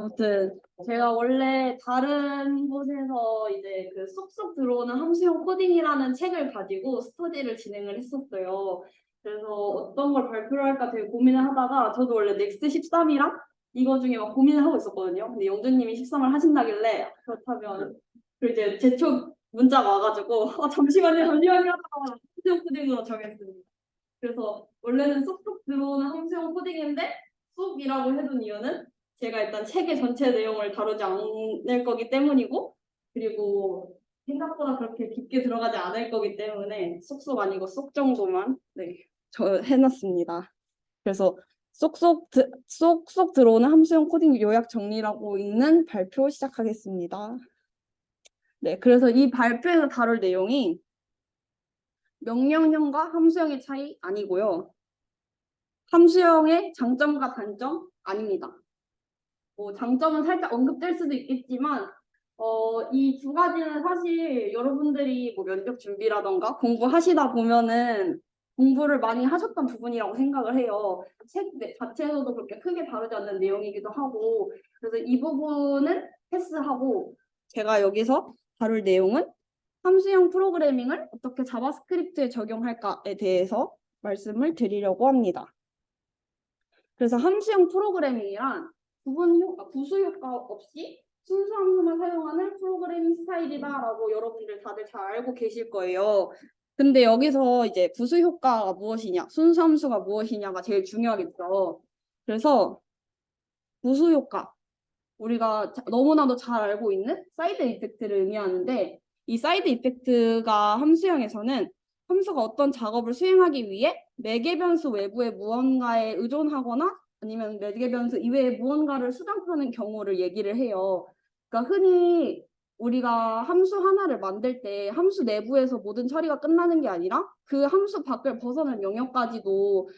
아무튼 제가 원래 다른 곳에서 이제 그 쏙쏙 들어오는 함수형 코딩이라는 책을 가지고 스터디를 진행을 했었어요. 그래서 어떤 걸 발표를 할까 되게 고민을 하다가 저도 원래 넥스트 13이랑 이거 중에 막 고민을 하고 있었거든요. 근데 영준님이 13을 하신다길래 그렇다면 그 이제 제초 문자가 와가지고 잠시만요 하다가 함수형 코딩으로 정했습니다. 그래서 원래는 쏙쏙 들어오는 함수형 코딩인데 쏙이라고 해둔 이유는 제가 일단 책의 전체 내용을 다루지 않을 거기 때문이고, 그리고 생각보다 그렇게 깊게 들어가지 않을 거기 때문에 쏙쏙 아니고 쏙 정도만 저 해놨습니다. 그래서 쏙쏙 들어오는 함수형 코딩 요약 정리라고 있는 발표 시작하겠습니다. 네, 그래서 이 발표에서 다룰 내용이 명령형과 함수형의 차이 아니고요. 함수형의 장점과 단점 아닙니다. 뭐 장점은 살짝 언급될 수도 있겠지만 이 두 가지는 사실 여러분들이 뭐 면접 준비라던가 공부하시다 보면은 공부를 많이 하셨던 부분이라고 생각을 해요. 책 자체에서도 그렇게 크게 다루지 않는 내용이기도 하고, 그래서 이 부분은 패스하고 제가 여기서 다룰 내용은 함수형 프로그래밍을 어떻게 자바스크립트에 적용할까에 대해서 말씀을 드리려고 합니다. 그래서 함수형 프로그래밍이란 부수 효과 없이 순수 함수만 사용하는 프로그래밍 스타일이다라고 여러분들 다들 잘 알고 계실 거예요. 근데 여기서 이제 부수 효과가 무엇이냐, 순수 함수가 무엇이냐가 제일 중요하겠죠. 그래서 부수 효과, 우리가 너무나도 잘 알고 있는 사이드 이펙트를 의미하는데, 이 사이드 이펙트가 함수형에서는 함수가 어떤 작업을 수행하기 위해 매개 변수 외부의 무언가에 의존하거나 아니면 매개 변수 이외의 무언가를 수정하는 경우를 얘기를 해요. 그러니까 흔히 우리가 함수 하나를 만들 때 함수 내부에서 모든 처리가 끝나는 게 아니라 그 함수 밖을 벗어난 영역까지도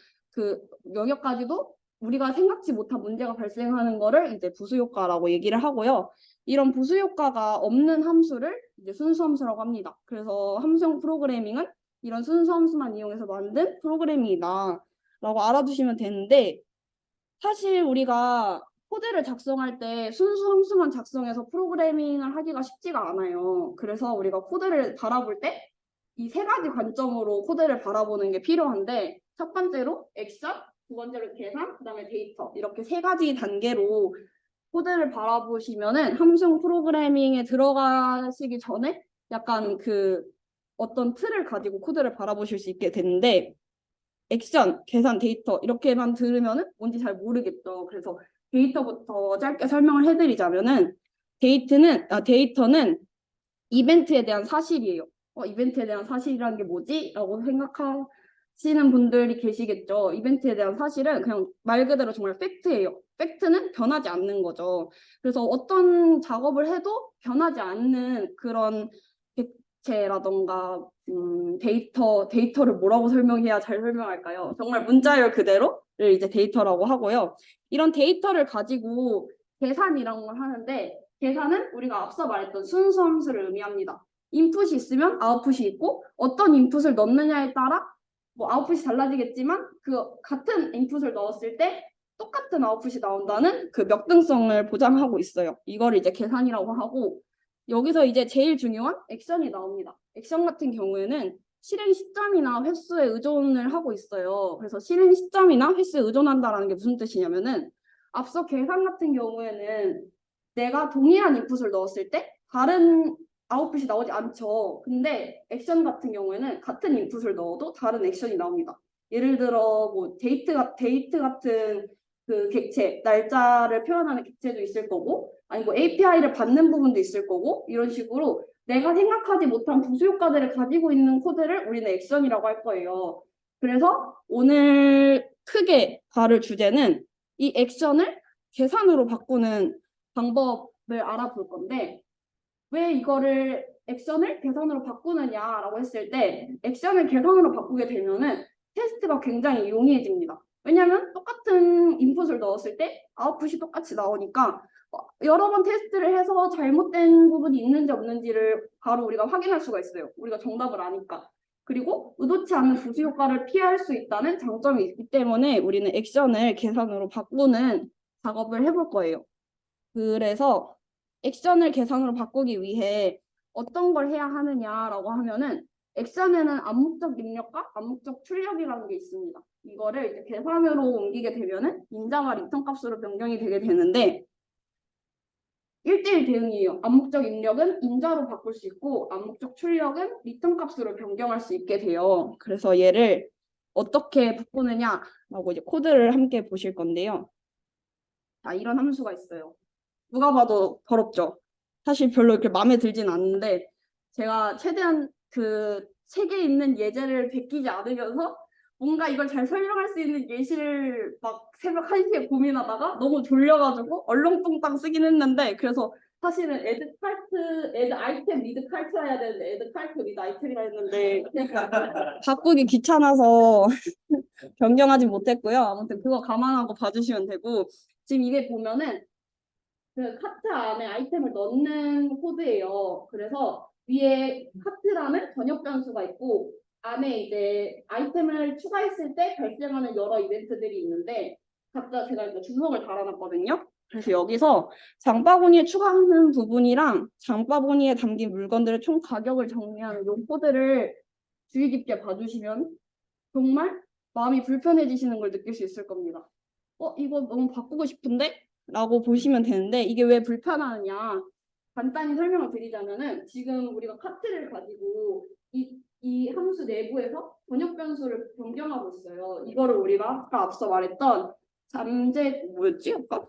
우리가 생각지 못한 문제가 발생하는 거를 이제 부수 효과라고 얘기를 하고요. 이런 부수 효과가 없는 함수를 이제 순수 함수라고 합니다. 그래서 함수형 프로그래밍은 이런 순수 함수만 이용해서 만든 프로그래밍이다 라고 알아두시면 되는데, 사실 우리가 코드를 작성할 때 순수 함수만 작성해서 프로그래밍을 하기가 쉽지가 않아요. 그래서 우리가 코드를 바라볼 때 이 세 가지 관점으로 코드를 바라보는 게 필요한데, 첫 번째로 액션, 두 번째로 계산, 그다음에 데이터, 이렇게 세 가지 단계로 코드를 바라보시면은 함수형 프로그래밍에 들어가시기 전에 약간 그 어떤 틀을 가지고 코드를 바라보실 수 있게 되는데, 액션, 계산, 데이터 이렇게만 들으면은 뭔지 잘 모르겠죠. 그래서 데이터부터 짧게 설명을 해드리자면은 데이터는 이벤트에 대한 사실이에요. 이벤트에 대한 사실이라는 게 뭐지? 라고 생각하시는 분들이 계시겠죠. 이벤트에 대한 사실은 그냥 말 그대로 정말 팩트예요. 팩트는 변하지 않는 거죠. 그래서 어떤 작업을 해도 변하지 않는 그런 객체라던가 데이터를 뭐라고 설명해야 잘 설명할까요? 정말 문자열 그대로를 이제 데이터라고 하고요. 이런 데이터를 가지고 계산이라는 걸 하는데, 계산은 우리가 앞서 말했던 순수 함수를 의미합니다. 인풋이 있으면 아웃풋이 있고, 어떤 인풋을 넣느냐에 따라 뭐 아웃풋이 달라지겠지만 그 같은 인풋을 넣었을 때 똑같은 아웃풋이 나온다는 그 역등성을 보장하고 있어요. 이걸 이제 계산이라고 하고, 여기서 이제 제일 중요한 액션이 나옵니다. 액션 같은 경우에는 실행 시점이나 횟수에 의존을 하고 있어요. 그래서 실행 시점이나 횟수에 의존한다는 게 무슨 뜻이냐면은, 앞서 계산 같은 경우에는 내가 동일한 인풋을 넣었을 때 다른 아웃풋이 나오지 않죠. 근데 액션 같은 경우에는 같은 인풋을 넣어도 다른 액션이 나옵니다. 예를 들어 뭐 데이트 같은 그 객체, 날짜를 표현하는 객체도 있을 거고, 아니 뭐 API를 받는 부분도 있을 거고, 이런 식으로 내가 생각하지 못한 부수 효과들을 가지고 있는 코드를 우리는 액션이라고 할 거예요. 그래서 오늘 크게 다룰 주제는 이 액션을 계산으로 바꾸는 방법을 알아볼 건데, 왜 이거를 액션을 계산으로 바꾸느냐라고 했을 때, 액션을 계산으로 바꾸게 되면은 테스트가 굉장히 용이해집니다. 왜냐하면 똑같은 인풋을 넣었을 때 아웃풋이 똑같이 나오니까 여러 번 테스트를 해서 잘못된 부분이 있는지 없는지를 바로 우리가 확인할 수가 있어요. 우리가 정답을 아니까. 그리고 의도치 않은 부수 효과를 피할 수 있다는 장점이 있기 때문에 우리는 액션을 계산으로 바꾸는 작업을 해볼 거예요. 그래서 액션을 계산으로 바꾸기 위해 어떤 걸 해야 하느냐라고 하면은 액션에는 암묵적 입력과 암묵적 출력이라는 게 있습니다. 이거를 이제 계산으로 옮기게 되면은 인자와 리턴 값으로 변경이 되게 되는데 1대1 대응이에요. 암묵적 입력은 인자로 바꿀 수 있고 암묵적 출력은 리턴 값으로 변경할 수 있게 돼요. 그래서 얘를 어떻게 바꾸느냐라고 이제 코드를 함께 보실 건데요. 자, 이런 함수가 있어요. 누가 봐도 더럽죠. 사실 별로 이렇게 마음에 들진 않는데 제가 최대한 그 책에 있는 예제를 베끼지 않으면서 뭔가 이걸 잘 설명할 수 있는 예시를 막 새벽 1시에 고민하다가 너무 졸려가지고 얼렁뚱땅 쓰긴 했는데 그래서 사실은 애드 칼트, 애드 아이템 리드 칼트라 해야 되는데 애드 칼트 리드 아이템이라 했는데 바꾸기 귀찮아서 변경하지 못했고요. 아무튼 그거 감안하고 봐주시면 되고 지금 이게 보면은 그 카트 안에 아이템을 넣는 코드예요. 그래서 위에 카트라는 전역 변수가 있고 안에 이제 아이템을 추가했을 때 발생하는 여러 이벤트들이 있는데 각자 제가 이제 주석을 달아놨거든요. 그래서 여기서 장바구니에 추가하는 부분이랑 장바구니에 담긴 물건들의 총 가격을 정리하는 이 코드를 주의 깊게 봐주시면 정말 마음이 불편해지시는 걸 느낄 수 있을 겁니다. 이거 너무 바꾸고 싶은데? 라고 보시면 되는데 이게 왜 불편하느냐 간단히 설명을 드리자면은 지금 우리가 카트를 가지고 이 함수 내부에서 번역 변수를 변경하고 있어요. 이거를 우리가 아까 앞서 말했던 잠재 뭐였지 아까?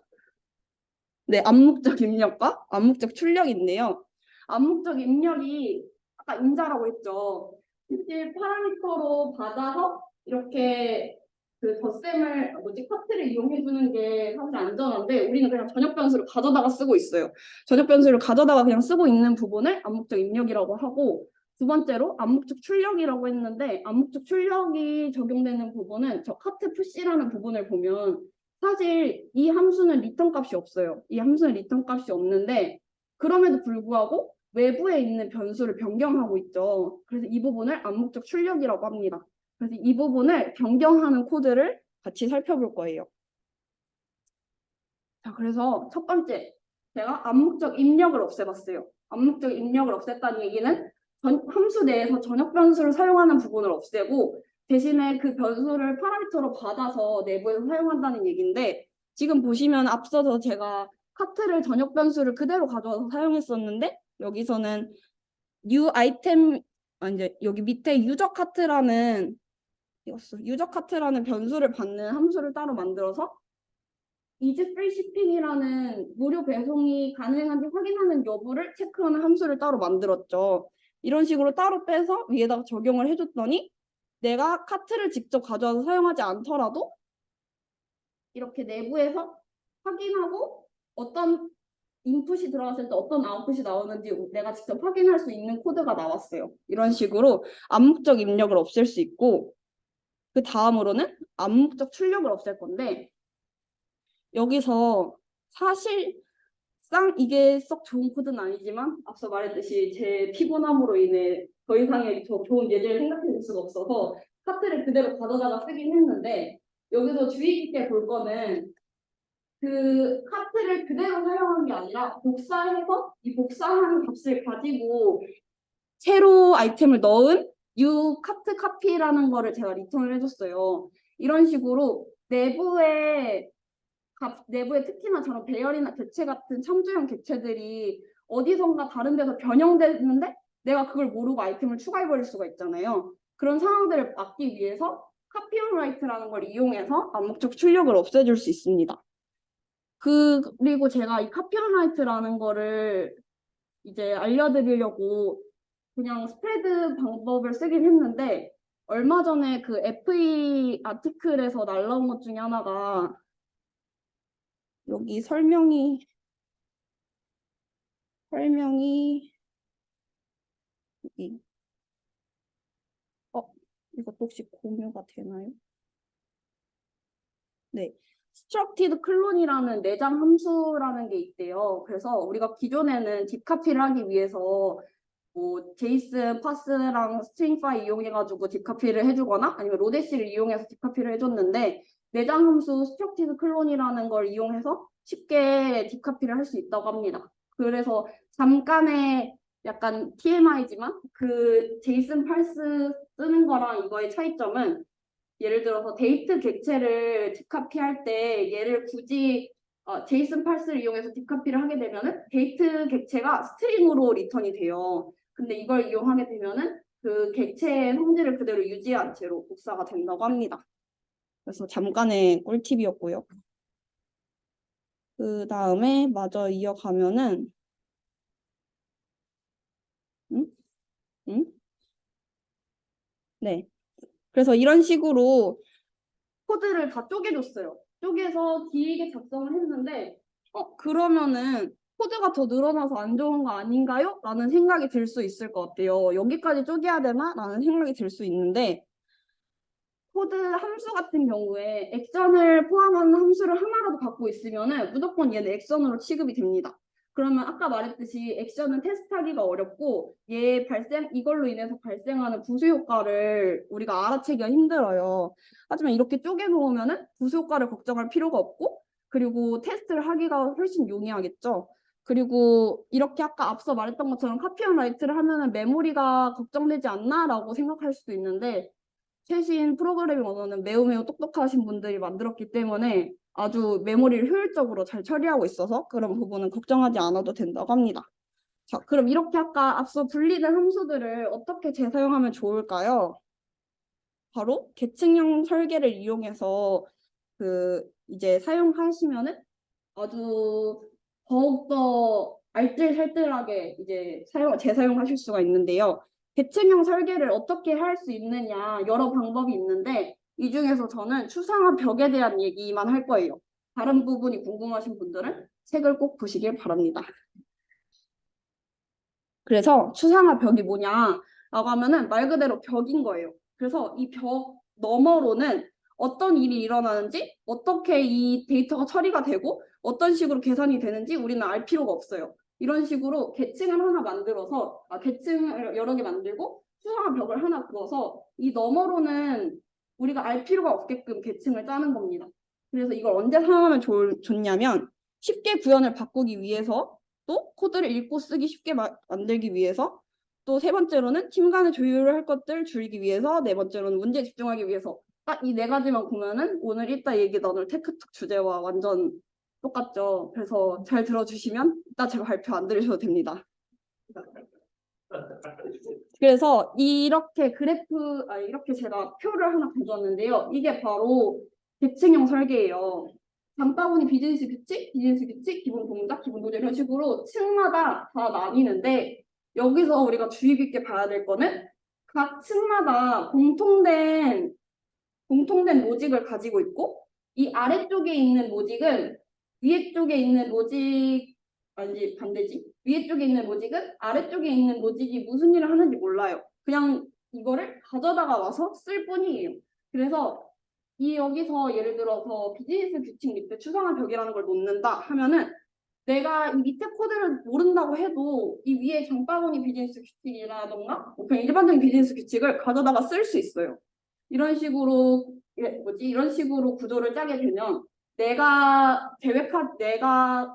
네, 암묵적 입력과 암묵적 출력인데요. 암묵적 입력이 아까 인자라고 했죠. 실제 파라미터로 받아서 이렇게 그 덧셈을 커트를 이용해 주는 게 사실 안전한데 우리는 그냥 전역 변수를 가져다가 쓰고 있어요. 전역 변수를 가져다가 그냥 쓰고 있는 부분을 암묵적 입력이라고 하고 두 번째로 암묵적 출력이라고 했는데 암묵적 출력이 적용되는 부분은 저 카트 푸시라는 부분을 보면 사실 이 함수는 리턴 값이 없어요. 이 함수는 리턴 값이 없는데 그럼에도 불구하고 외부에 있는 변수를 변경하고 있죠. 그래서 이 부분을 암묵적 출력이라고 합니다. 그래서 이 부분을 변경하는 코드를 같이 살펴볼 거예요. 자, 그래서 첫 번째, 제가 암묵적 입력을 없애봤어요. 암묵적 입력을 없앴다는 얘기는 함수 내에서 전역 변수를 사용하는 부분을 없애고 대신에 그 변수를 파라미터로 받아서 내부에서 사용한다는 얘기인데 지금 보시면 앞서서 제가 카트를 전역 변수를 그대로 가져와서 사용했었는데 여기서는 new item 이제 여기 밑에 유저 카트라는 유저 카트라는 변수를 받는 함수를 따로 만들어서 is free shipping이라는 무료 배송이 가능한지 확인하는 여부를 체크하는 함수를 따로 만들었죠. 이런 식으로 따로 빼서 위에다가 적용을 해줬더니 내가 카트를 직접 가져와서 사용하지 않더라도 이렇게 내부에서 확인하고 어떤 인풋이 들어갔을 때 어떤 아웃풋이 나오는지 내가 직접 확인할 수 있는 코드가 나왔어요. 이런 식으로 암묵적 입력을 없앨 수 있고 그 다음으로는 암묵적 출력을 없앨 건데 여기서 사실상 이게 썩 좋은 코드는 아니지만 앞서 말했듯이 제 피곤함으로 인해 더 이상의 좋은 예제를 생각해 볼 수가 없어서 카트를 그대로 가져다가 쓰긴 했는데 여기서 주의 깊게 볼 거는 그 카트를 그대로 사용한 게 아니라 복사해서 이 복사한 값을 가지고 새로 아이템을 넣은 new 카트 카피라는 거를 제가 리턴을 해줬어요. 이런 식으로 내부에 특히나 저런 배열이나 객체 같은 참조형 객체들이 어디선가 다른 데서 변형되는데 내가 그걸 모르고 아이템을 추가해버릴 수가 있잖아요. 그런 상황들을 막기 위해서 카피온라이트라는 걸 이용해서 암묵적 출력을 없애줄 수 있습니다. 그리고 제가 이 카피온라이트라는 거를 이제 알려드리려고 그냥 스프레드 방법을 쓰긴 했는데 얼마 전에 그 FE 아티클에서 날라온 것 중에 하나가 여기 설명이 여기 이것도 혹시 공유가 되나요? 네. structed clone이라는 내장 함수라는 게 있대요. 그래서 우리가 기존에는 딥카피를 하기 위해서 뭐 제이슨, 파스랑 스트링파이 이용해가지고 딥카피를 해주거나 아니면 로데시를 이용해서 딥카피를 해줬는데 내장 함수 structed clone이라는 걸 이용해서 쉽게 딥카피를 할 수 있다고 합니다. 그래서 잠깐의 약간 TMI지만 그 제이슨 팔스 쓰는 거랑 이거의 차이점은 예를 들어서 데이트 객체를 딥카피할 때 얘를 굳이 제이슨 팔스를 이용해서 딥카피를 하게 되면은 데이트 객체가 스트링으로 리턴이 돼요. 근데 이걸 이용하게 되면은 그 객체의 성질을 그대로 유지한 채로 복사가 된다고 합니다. 그래서 잠깐의 꿀팁이었고요. 그 다음에 마저 이어가면은 음? 음? 네. 그래서 이런 식으로 코드를 다 쪼개줬어요. 쪼개서 길게 작성을 했는데 그러면은 코드가 더 늘어나서 안 좋은 거 아닌가요? 라는 생각이 들 수 있을 것 같아요. 여기까지 쪼개야 되나? 라는 생각이 들 수 있는데 코드 함수 같은 경우에 액션을 포함하는 함수를 하나라도 갖고 있으면은 무조건 얘는 액션으로 취급이 됩니다. 그러면 아까 말했듯이 액션은 테스트하기가 어렵고 이걸로 인해서 발생하는 부수 효과를 우리가 알아채기가 힘들어요. 하지만 이렇게 쪼개 놓으면은 부수 효과를 걱정할 필요가 없고 그리고 테스트를 하기가 훨씬 용이하겠죠. 그리고 이렇게 아까 앞서 말했던 것처럼 카피앤라이트를 하면은 메모리가 걱정되지 않나라고 생각할 수도 있는데 최신 프로그래밍 언어는 매우 똑똑하신 분들이 만들었기 때문에 아주 메모리를 효율적으로 잘 처리하고 있어서 그런 부분은 걱정하지 않아도 된다고 합니다. 자, 그럼 이렇게 아까 앞서 분리된 함수들을 어떻게 재사용하면 좋을까요? 바로 계층형 설계를 이용해서 이제 사용하시면은 아주 더욱더 알뜰살뜰하게 이제 재사용하실 수가 있는데요. 계층형 설계를 어떻게 할 수 있느냐 여러 방법이 있는데 이 중에서 저는 추상화 벽에 대한 얘기만 할 거예요. 다른 부분이 궁금하신 분들은 책을 꼭 보시길 바랍니다. 그래서 추상화 벽이 뭐냐라고 하면은 말 그대로 벽인 거예요. 그래서 이 벽 너머로는 어떤 일이 일어나는지 어떻게 이 데이터가 처리가 되고 어떤 식으로 계산이 되는지 우리는 알 필요가 없어요. 이런 식으로 계층을 하나 만들어서 계층을 여러 개 만들고 추상화 벽을 하나 그어서 이 너머로는 우리가 알 필요가 없게끔 계층을 짜는 겁니다. 그래서 이걸 언제 사용하면 좋냐면 쉽게 구현을 바꾸기 위해서 또 코드를 읽고 쓰기 쉽게 만들기 위해서 또 세 번째로는 팀 간의 조율을 할 것들 줄이기 위해서 네 번째로는 문제에 집중하기 위해서 딱 이 네 가지만 보면은 오늘 이따 얘기 나눌 테크톡 주제와 완전 똑같죠. 그래서 잘 들어주시면 이따 제가 발표 안 들으셔도 됩니다. 그래서 이렇게 제가 표를 하나 가져왔는데요. 이게 바로 계층형 설계예요. 장바구니 비즈니스 규칙, 기본 동작, 기본 노조 이런 식으로 층마다 다 나뉘는데 여기서 우리가 주의 깊게 봐야 될 거는 각 층마다 공통된 로직을 가지고 있고 이 아래쪽에 있는 로직은 위에 쪽에 있는 로직 아니지 반대지 위에 쪽에 있는 로직은 아래쪽에 있는 로직이 무슨 일을 하는지 몰라요. 그냥 이거를 가져다가 와서 쓸 뿐이에요. 그래서 여기서 예를 들어서 비즈니스 규칙 밑에 추상화 벽이라는 걸 놓는다 하면은 내가 이 밑에 코드를 모른다고 해도 이 위에 장바구니 비즈니스 규칙이라던가 그냥 일반적인 비즈니스 규칙을 가져다가 쓸 수 있어요. 이런 식으로 이런 식으로 구조를 짜게 되면 내가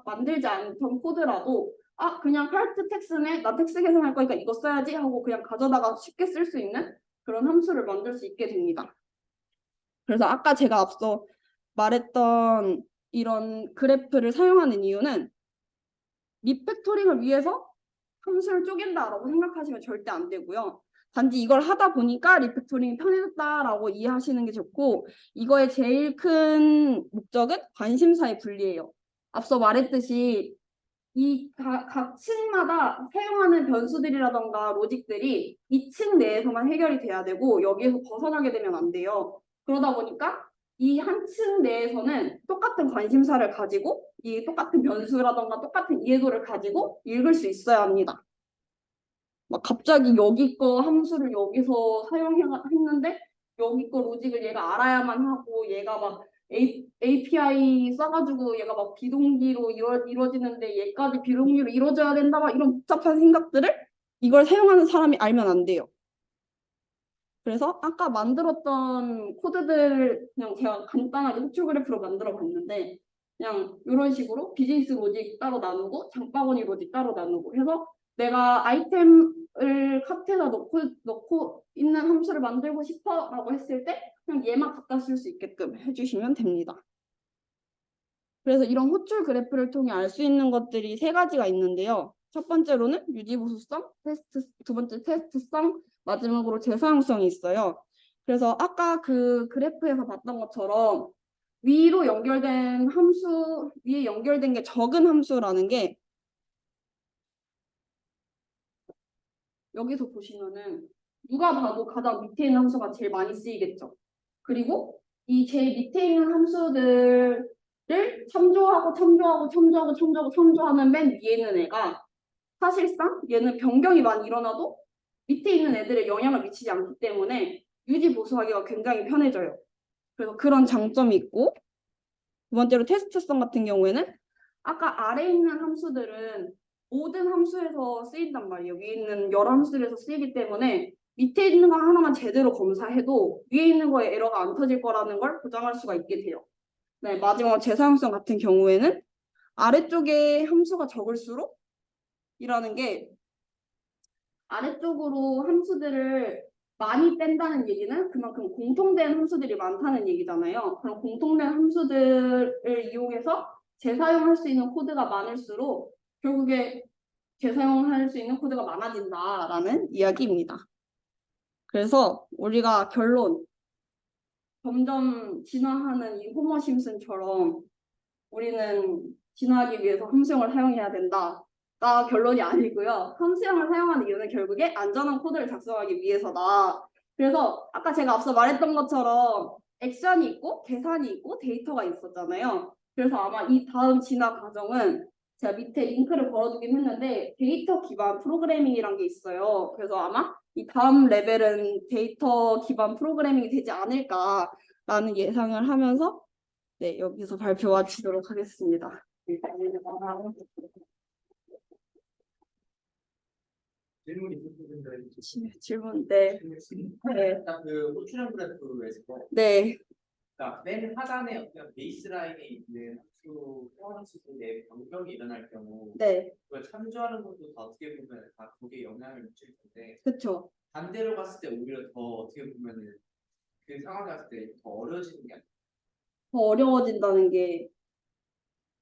만들지 않던 코드라도 그냥 칼트 텍스네 나 텍스 계산할 거니까 이거 써야지 하고 그냥 가져다가 쉽게 쓸 수 있는 그런 함수를 만들 수 있게 됩니다. 그래서 아까 제가 앞서 말했던 이런 그래프를 사용하는 이유는 리팩토링을 위해서 함수를 쪼갠다라고 생각하시면 절대 안 되고요. 단지 이걸 하다 보니까 리팩토링이 편해졌다라고 이해하시는 게 좋고 이거의 제일 큰 목적은 관심사의 분리예요. 앞서 말했듯이 이 각 층마다 사용하는 변수들이라던가 로직들이 이 층 내에서만 해결이 돼야 되고 여기에서 벗어나게 되면 안 돼요. 그러다 보니까 이 한 층 내에서는 똑같은 관심사를 가지고 이 똑같은 변수라던가 똑같은 이해도를 가지고 읽을 수 있어야 합니다. 막 갑자기 여기 거 함수를 여기서 사용했는데 여기 거 로직을 얘가 알아야만 하고 얘가 막 API 써가지고 얘가 막 비동기로 이루어지는데 얘까지 비동기로 이루어져야 된다 막 이런 복잡한 생각들을 이걸 사용하는 사람이 알면 안 돼요. 그래서 아까 만들었던 코드들 그냥 제가 간단하게 호출 그래프로 만들어 봤는데 그냥 이런 식으로 비즈니스 로직 따로 나누고 장바구니 로직 따로 나누고 해서 내가 아이템을 카트에다 넣고 있는 함수를 만들고 싶어라고 했을 때 그냥 얘만 갖다 쓸 수 있게끔 해주시면 됩니다. 그래서 이런 호출 그래프를 통해 알 수 있는 것들이 세 가지가 있는데요. 첫 번째로는 유지보수성, 두 번째 테스트성, 마지막으로 재사용성이 있어요. 그래서 아까 그 그래프에서 봤던 것처럼 위로 연결된 함수, 위에 연결된 게 적은 함수라는 게 여기서 보시면은 누가 봐도 가장 밑에 있는 함수가 제일 많이 쓰이겠죠. 그리고 이 제일 밑에 있는 함수들을 참조하는 맨 위에 있는 애가 사실상 얘는 변경이 많이 일어나도 밑에 있는 애들에 영향을 미치지 않기 때문에 유지 보수하기가 굉장히 편해져요. 그래서 그런 장점이 있고 두 번째로 테스트성 같은 경우에는 아까 아래에 있는 함수들은 모든 함수에서 쓰인단 말이에요. 위에 있는 여러 함수들에서 쓰이기 때문에 밑에 있는 거 하나만 제대로 검사해도 위에 있는 거에 에러가 안 터질 거라는 걸 보장할 수가 있게 돼요. 네, 마지막으로 재사용성 같은 경우에는 아래쪽에 함수가 적을수록 이라는 게 아래쪽으로 함수들을 많이 뺀다는 얘기는 그만큼 공통된 함수들이 많다는 얘기잖아요. 그럼 공통된 함수들을 이용해서 재사용할 수 있는 코드가 많을수록 결국에 재사용할 수 있는 코드가 많아진다라는 이야기입니다. 그래서 우리가 결론, 점점 진화하는 이 호머 심슨처럼 우리는 진화하기 위해서 함수형을 사용해야 된다. 가 결론이 아니고요. 함수형을 사용하는 이유는 결국에 안전한 코드를 작성하기 위해서다. 그래서 아까 제가 앞서 말했던 것처럼 액션이 있고 계산이 있고 데이터가 있었잖아요. 그래서 아마 이 다음 진화 과정은 제가 밑에 링크를 걸어두긴 했는데 데이터 기반 프로그래밍이란 게 있어요. 그래서 아마 이 다음 레벨은 데이터 기반 프로그래밍이 되지 않을까라는 예상을 하면서 네, 여기서 발표 마치도록 하겠습니다. 질문이 있으신가요? 질문, 네. 네. 일단 그 호출형 그래프에서 네. 그러니까 맨 하단에 어떤 베이스라인에 있는 함수 함수들의 변경이 일어날 경우 네. 그걸 참조하는 것도 다 어떻게 보면 다 거기에 영향을 미칠 텐데 그쵸. 반대로 봤을 때 오히려 더 어떻게 보면은 그 상황에 갔을 때 더 어려워지는 게 아니라 더 어려워진다는 게,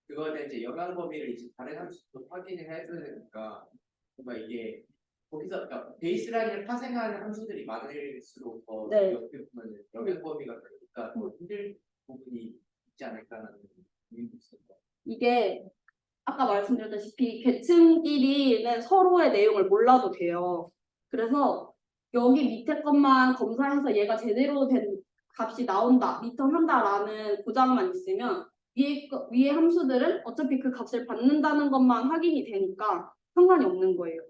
그거에 대한 이제 영향 범위를 이제 다른 함수도 확인을 해줘야 되니까 뭔가 이게 거기서 그러니까 베이스라인을 파생하는 함수들이 많을수록 더 네. 어떻게 보면 영향 범위가 그러니까 더 힘들 부분이 있지 않을까라는 의미도 있습니다. 이게 아까 말씀드렸다시피 계층끼리는 서로의 내용을 몰라도 돼요. 그래서 여기 밑에 것만 검사해서 얘가 제대로 된 값이 나온다, 리턴한다라는 보장만 있으면 위에 함수들은 어차피 그 값을 받는다는 것만 확인이 되니까 상관이 없는 거예요.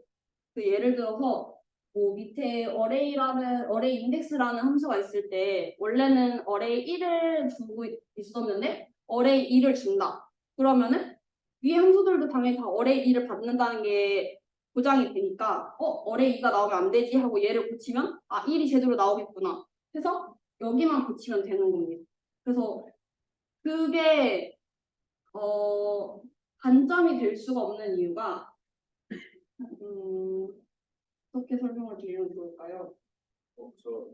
그 예를 들어서 뭐 밑에 어레이 인덱스라는 함수가 있을 때 원래는 어레이 1을 주고 있었는데 어레이 2를 준다. 그러면은 위에 함수들도 당연히 다 어레이 2를 받는다는 게 보장이 되니까 어레이 2가 나오면 안 되지 하고 얘를 고치면 1이 제대로 나오겠구나 해서 여기만 고치면 되는 겁니다. 그래서 그게 단점이 될 수가 없는 이유가 어떻게 설명을 드리면 좋을까요? 저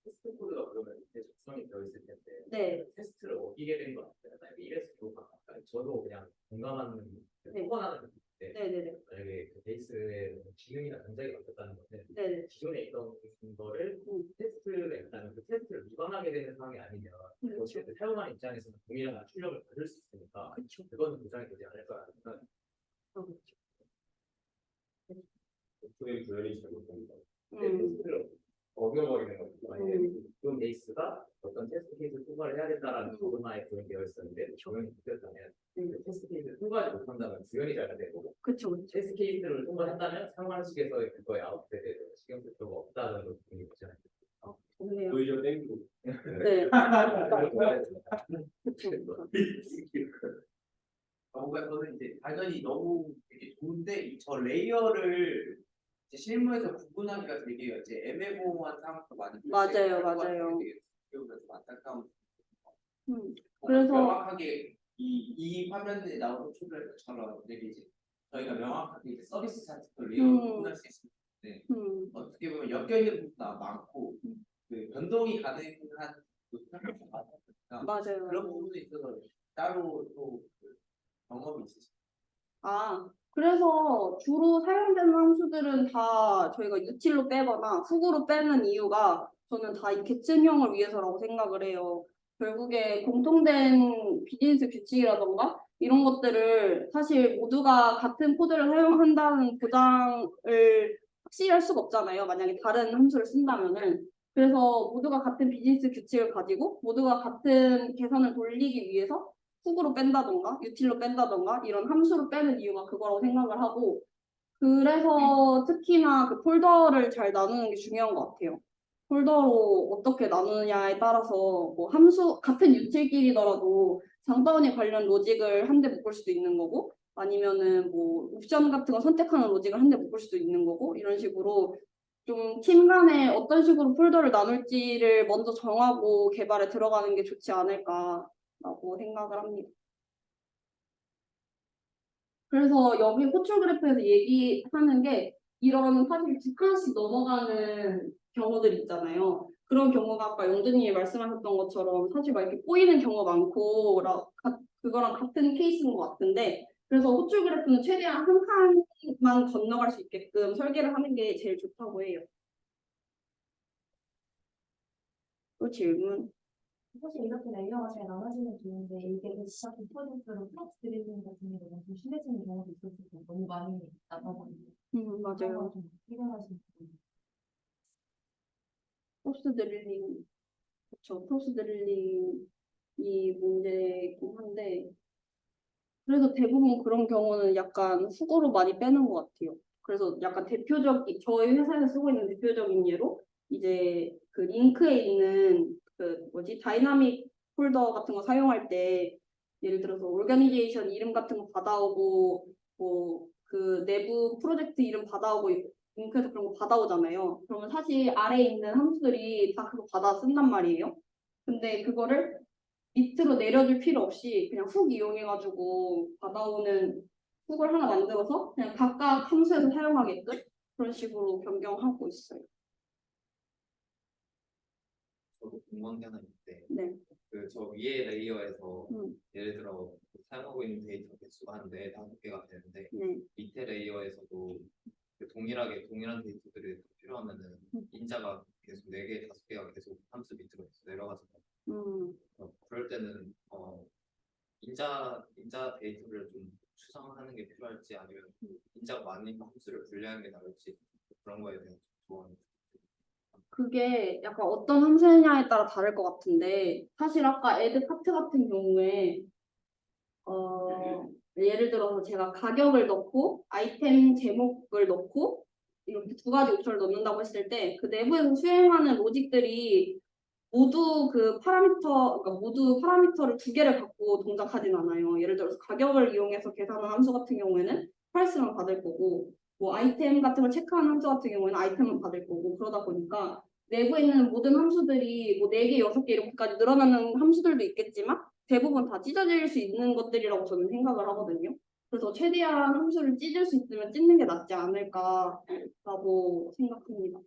테스트 코드가 그러면 이렇게 작성이 되어 있을 텐데 네. 테스트를 어기게 된 것 같아요. 이래서 좋을까? 저도 그냥 공감하는 네. 포괄하는 건데 네네네. 만약에 그 베이스의 기능이나 동작이 바뀌었다는 것은 네네. 기존에 있던 거를 테스트를 했다면 그 테스트를 위반하게 되는 상황이 아니면 어쨌든 사용하는 입장에서는 동일한 출력을 받을 수 있으니까 그렇죠. 그거는 보장이 되지 않을까라는 생각이 그렇죠. 어떻게 구현이 잘못됩니다. 테스트를 어겨버리는 거죠. 만약에 그 베이스가 어떤 테스트 케이스를 통과를 해야 된다라는 조건하에 구현되어 있었는데 적용이 못했다면 그 테스트 케이스를 통과하지 못한다면 구현이 잘 되고 그렇죠. 테스트 케이스를 통과했다면 상환식에서의 그거에 아웃풋에 대해서 신경 쓸 필요가 없다는 걸 분명히 보지 않습니까? 좋네요. 오히려 땡기고. 네. 그렇죠. 뭔가 저는 이제 당연히 너무 되게 좋은데 저 레이어를 이제 실무에서 구분하기가 되게 이제 애매모호한 상황도 많이 맞아요, 맞아요. 되게 좀 안타까운. 그래서 명확하게 이 화면에 나오는 호출처럼 되게 이제 저희가 명확하게 이제 서비스 차트를 음. 구분할 수 있습니다. 네. 어떻게 보면 엮여 있는 부분도 많고 그 변동이 가능한 부분이 많으니까 맞아요. 그런 부분에 있어서 따로 또그 경험이 있으시죠? 아, 그래서 주로 사용되는 함수들은 다 저희가 유틸로 빼거나 훅으로 빼는 이유가 저는 다 이 계층형을 위해서라고 생각을 해요. 결국에 공통된 비즈니스 규칙이라던가 이런 것들을 사실 모두가 같은 코드를 사용한다는 보장을 확실히 할 수가 없잖아요. 만약에 다른 함수를 쓴다면은. 그래서 모두가 같은 비즈니스 규칙을 가지고 모두가 같은 계산을 돌리기 위해서 훅으로 뺀다던가 유틸로 뺀다던가 이런 함수로 빼는 이유가 그거라고 생각을 하고 그래서 특히나 그 폴더를 잘 나누는 게 중요한 것 같아요. 폴더로 어떻게 나누느냐에 따라서 뭐 함수 같은 유틸끼리더라도 장바구니 관련 로직을 한 대 묶을 수도 있는 거고 아니면은 뭐 옵션 같은 거 선택하는 로직을 한 대 묶을 수도 있는 거고 이런 식으로 좀 팀 간에 어떤 식으로 폴더를 나눌지를 먼저 정하고 개발에 들어가는 게 좋지 않을까라고 생각을 합니다. 그래서 여기 호출 그래프에서 얘기하는 게 이런 사실 두 칸씩 넘어가는 경우들 있잖아요. 그런 경우가 아까 영준님이 말씀하셨던 것처럼 사실 막 이렇게 꼬이는 경우가 많고 그거랑 같은 케이스인 것 같은데 그래서 호출 그래프는 최대한 한 칸만 건너갈 수 있게끔 설계를 하는 게 제일 좋다고 해요. 또 질문. 사실 이렇게 레이어가 잘 나눠지면 좋은데 이게 진짜 디폴트로 플러스 드리블 같은 게 너무 좀 심해지는 경우도 있었을 때 너무 많이 나눠버리고 맞아요. 좀 필요하신 분. 프로스 드릴링, 그렇죠. 프로스 드릴링이 문제이긴 한데 그래서 대부분 그런 경우는 약간 훅으로 많이 빼는 것 같아요. 그래서 약간 저희 회사에서 쓰고 있는 대표적인 예로 이제 그 링크에 있는 그 뭐지 다이나믹 폴더 같은 거 사용할 때 예를 들어서 오르가니제이션 이름 같은 거 받아오고 뭐 그 내부 프로젝트 이름 받아오고 링크에서 그런 거 받아오잖아요. 그러면 사실 아래에 있는 함수들이 다 그거 받아 쓴단 말이에요. 근데 그거를 밑으로 내려줄 필요 없이 그냥 훅 이용해가지고 받아오는 훅을 하나 만들어서 그냥 각각 함수에서 사용하게끔 그런 식으로 변경하고 있어요. 저도 궁금한 게 하나 있는데 네. 그 저 위에 레이어에서 음. 예를 들어 사용하고 있는 데이터 개수가 한 4-5개가 되는데 네. 밑에 레이어에서도 그 동일한 데이터들이 필요하면은 인자가 계속 4개, 5개가 계속 함수 밑으로 내려가잖아요. 그럴 때는 인자 데이터를 좀 추상화하는 게 필요할지 아니면 인자가 많은 함수를 분리하는 게 나을지 그런 거에 대한 조언. 그게 약간 어떤 함수냐에 따라 다를 것 같은데 사실 아까 add 파트 같은 경우에 예를 들어서 제가 가격을 넣고 아이템 제목을 넣고 이렇게 두 가지 옵션을 넣는다고 했을 때 그 내부에서 수행하는 로직들이 모두 그러니까 모두 파라미터를 두 개를 갖고 동작하진 않아요. 예를 들어서 가격을 이용해서 계산하는 함수 같은 경우에는 프라이스만 받을 거고 뭐 아이템 같은 걸 체크하는 함수 같은 경우에는 아이템만 받을 거고 그러다 보니까 내부에 있는 모든 함수들이 뭐 4개, 6개 이렇게까지 늘어나는 함수들도 있겠지만 대부분 다 찢어질 수 있는 것들이라고 저는 생각을 하거든요. 그래서 최대한 함수를 찢을 수 있으면 찢는 게 낫지 않을까라고 생각합니다.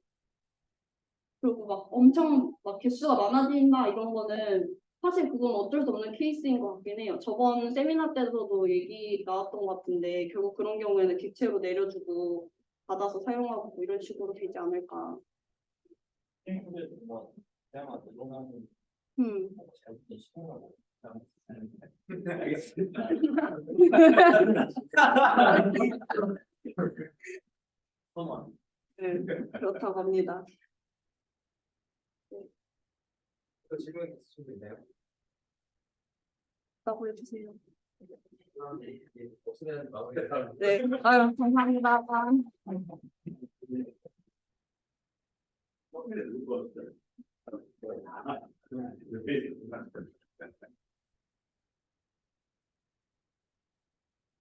그리고 막 엄청 막 개수가 많아진다 이런 거는 사실 그건 어쩔 수 없는 케이스인 것 같긴 해요. 저번 세미나 때서도 얘기 나왔던 것 같은데 결국 그런 경우에는 객체로 내려주고 받아서 사용하고 뭐 이런 식으로 되지 않을까. 알겠습니다. 네, 그렇다고 합니다. 또 질문 있으신 분 있나요? 라고 해주세요. 없으면 마무리할까요? 네, 아유 감사합니다.